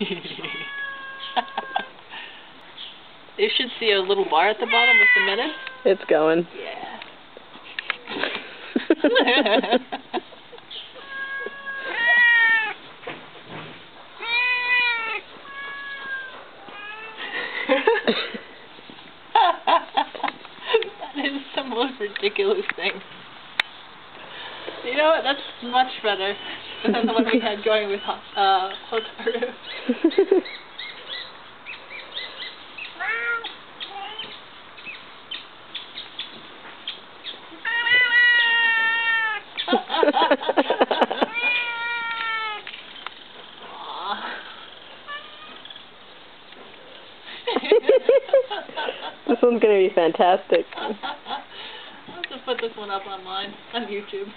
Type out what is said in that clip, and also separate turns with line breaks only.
You should see a little bar at the bottom with the minutes.
It's going.
Yeah. That is the most ridiculous thing. You know what? That's much better than the one we had going with Hotaru.
This one's going to be fantastic.
I'll have to put this one up online, on YouTube.